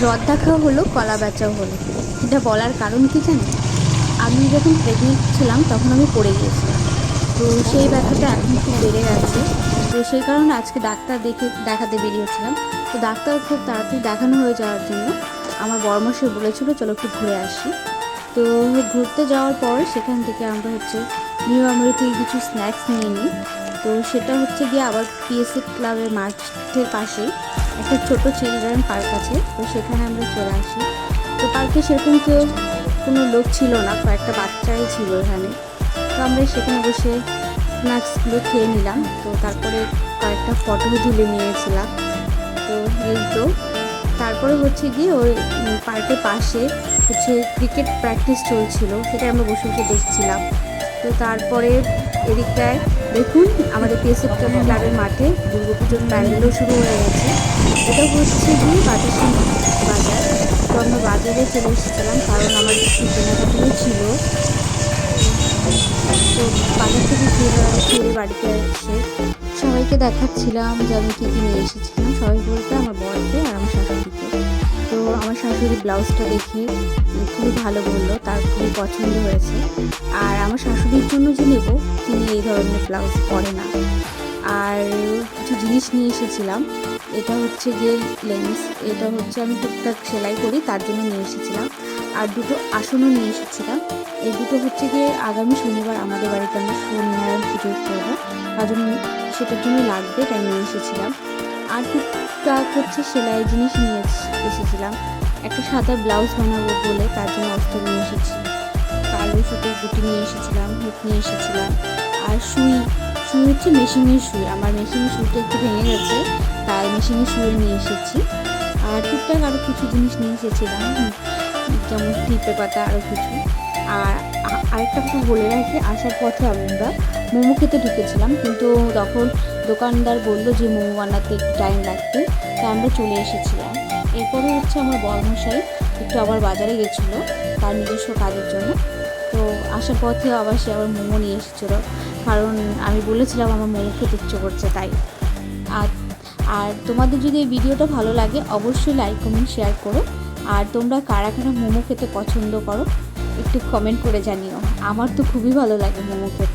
রদ দেখাও হলো, কলা বেচাও হলো। এটা বলার কারণ কি জানি, আমি যখন প্রেগনেন্ট ছিলাম তখন আমি পড়ে গিয়েছিলাম। তো সেই ব্যথাটা এখন খুব বেড়ে গেছে। তো সেই কারণে আজকে ডাক্তার দেখাতে বেরিয়েছিলাম। তো ডাক্তার খুব তাড়াতাড়ি দেখানো হয়ে যাওয়ার জন্য আমার বড়মশাই বলেছিল চলো একটু ঘুরে আসি। তো ঘুরতে যাওয়ার পর সেখান থেকে আমরা নিউ আমরি থেকে কিছু স্ন্যাক্স নিয়ে নিই। তো সেটা গিয়ে আবার পিএসএফ ক্লাবের মাঠের পাশেই একটা ছোট চিলড্রেন পার্ক আছে, তো সেখানে আমরা চলে আসি। তো পার্কে সেরকম কোনো লোক ছিল না, কয়েকটা বাচ্চাই ছিল এখানে। তো আমরা সেখানে বসে স্ন্যাক্সগুলো খেয়ে নিলাম। তো তারপরে কয়েকটা ফটো তুলে নিয়েছিলাম। তো এই তো তারপরে গিয়ে ওই পার্কের পাশে ক্রিকেট প্র্যাকটিস চলছিল, সেটা আমরা বসে বসে দেখছিলাম। তো তারপরে এদিকটায় দেখুন আমাদের পিএসএফ ক্লাবের মাঠে দুর্গাপুজোর প্যান্ডেলও শুরু হয়ে গেছে। এটা গিয়ে বাতাসি বাজার। তো আমরা বাজারে চলে এসেছিলাম কারণ আমার কিছু কেনাকাটিও ছিল। তো বাজার থেকে ফিরে বাড়িতে এসে সবাইকে দেখাচ্ছিলাম যে আমি কী কী নিয়ে এসেছিলাম। সবাই বলতে আমার বরকে আর আমার শাশুড়িকে। তো আমার শাশুড়ি ব্লাউজটা দেখে খুবই ভালো বললো, তার খুবই পছন্দ হয়েছে। আর আমার শাশুড়ির জন্য যে নেব, তিনি এই ধরনের ব্লাউজ পরে না। আর কিছু জিনিস নিয়ে এসেছিলাম। এটা গিয়ে লেন্স, এটা আমি টুকটাক সেলাই করি তার জন্য নিয়ে এসেছিলাম। আর দুটো আসনও নিয়ে এসেছিলাম। এই দুটো গিয়ে আগামী শনিবার আমাদের বাড়িতে আমরা সত্যনারায়ণ পুজো করবো, তার জন্য সেটার জন্য লাগবে, তাই নিয়ে এসেছিলাম। আর টুকটাক সেলাই জিনিস নিয়ে এসেছিলাম। একটা সাদা ব্লাউজ বানাবো বলে তার জন্য অস্ত্র নিয়ে এসেছি। কালো সুতোর গুটি নিয়ে এসেছিলাম, হুক নিয়ে এসেছিলাম। আর সুই মেশিনের সুই, আমার মেশিনের সুইটা একটু ভেঙে গেছে, তাই মেশিনের সুই নিয়ে এসেছি। আর টুকটাক আরও কিছু জিনিস নিয়ে এসেছিলাম, যেমন টিপে পাতা আরও কিছু। আর আরেকটা কথা বলে রাখি, আসার পথে আমরা মোমো খেতে ঢুকেছিলাম, কিন্তু তখন দোকানদার বলল যে মোমো বানাতে একটু টাইম লাগবে, তাই আমরা চলে এসেছিলাম। এরপরে আমার বড়মশাই একটু আবার বাজারে গেছিলো তার নিজস্ব কাজের জন্য। তো আসার পথে সে আবার মোমো নিয়ে এসেছিলো, কারণ আমি বলেছিলাম আমার মোমো খেতে ইচ্ছে করছে তাই। আর তোমাদের যদি এই ভিডিওটা ভালো লাগে অবশ্যই লাইক কমেন্ট শেয়ার করো। আর তোমরা কারা কারা মোমো খেতে পছন্দ করো একটু কমেন্ট করে জানিও। আমার তো খুবই ভালো লাগে মোমো খেতে।